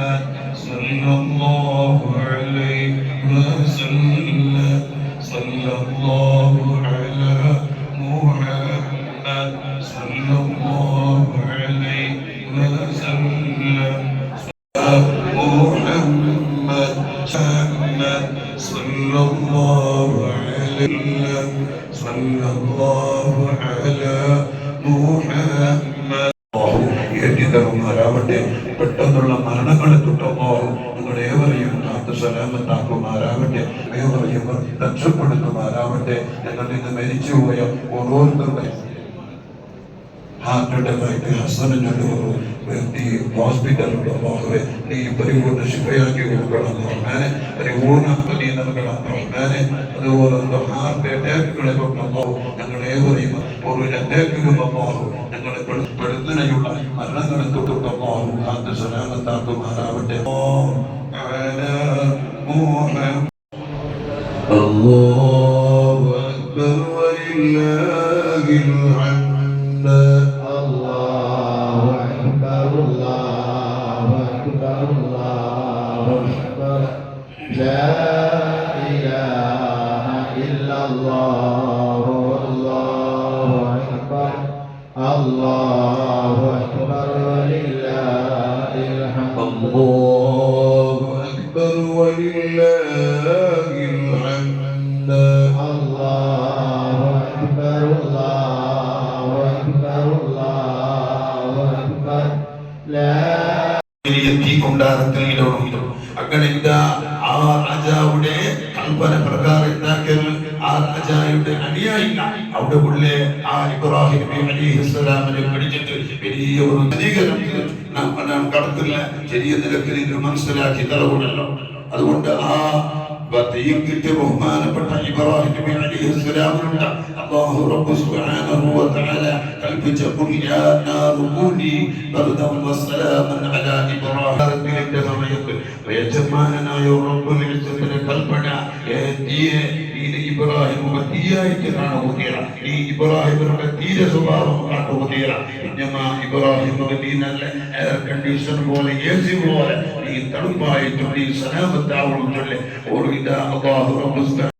محمد صلى الله عليه وسلم صلى الله على محمد صلى الله عليه وسلم محمد صلى الله عليه صلى الله على محمد പെട്ടെന്നുള്ള മരണങ്ങളെ തൊട്ടല്ലോ നിങ്ങളുടെ ഏവരെയും കാത്ത് സലാമത്താക്കുമാരാവട്ടെ, ഏവരെയും രക്ഷപ്പെടുത്തുമാരാവട്ടെ. ഞങ്ങളിൽ നിന്ന് മരിച്ചുപോയ ഓരോരുത്തരുടെ ഹാർട്ട് അറ്റാക്കായിട്ട് ഹസനഞ്ഞു വ്യക്തി ഹോസ്പിറ്റലിലുള്ള മോഹവെ നീ പരിപൂർണ്ണ ശിഫയാക്കി കൊടുക്കണം പറഞ്ഞാൽ പരിപൂർണ്ണ നീ നൽകണം പറഞ്ഞാൽ അതുപോലെ ഹാർട്ട് അറ്റാക്കുകളെ തൊട്ടല്ലോ ഞങ്ങൾ ഏവരെയും ഒരു അറ്റാക്കിനും മോഹം ഞങ്ങളെ പെടുന്നതിനുള്ള മരണങ്ങളെ തൊട്ടുള്ള മോഹം കാത്ത് സലാമത്താക്കുമാരാവട്ടെ. അല്ലാഹു അക്ബർ വലില്ലാഹിൽ ഹംദ്. لا إله إلا الله والله أكبر الله أكبر ولله الحمد. الله أكبر ولله الحمد. الله أكبر الله أكبر الله أكبر. لا അങ്ങനെ ആ രാജാവുടെ കൽപ്പന പ്രകാരം ആ രാജായുടെ അനുയായില്ല അവിടെ ഉള്ളേ ആ ഇബ്രാഹിം നബി അലൈഹിസ്സലാമിനെ പിടിച്ചിട്ട് വലിയ ഒരു നദീകരണത്തിൽ നാം കടത്തില്ല. ചെറിയ നിലക്കിൽ ഇത് മനസ്സിലാക്കി തലകൂടല്ലോ. അതുകൊണ്ട് ആ കിട്ടിയ ബഹുമാനപ്പെട്ട ഇബ്രാഹിം നബി അലൈഹിസ്സലാമിനുണ്ട് അല്ലാഹു റബ്ബു സുബ്ഹാനഹു വ തആല കൽപ്പിച്ച ഖുൽ യാ നാറു കൂനി ബർദൻ വസ്സലാമൻ അലാ ഇബ്രാഹിം സമയത്ത് യജമാനനായ റബ്ബുൽ ഇസ്സത്തിന്റെ കൽപ്പന ഇബ്രാഹിം തീയായിട്ട് കാണുകയില്ല. ഈ ഇബ്രാഹിമിന്റെ തീര സ്വഭാവം കാണുകയില്ല. ഇബ്രാഹിം നീ നല്ല എയർ കണ്ടീഷൻ പോലെ AC പോലെ നീ തണുപ്പായിട്ടും നീ സലാമത്താവണം ചൊല്ലെ.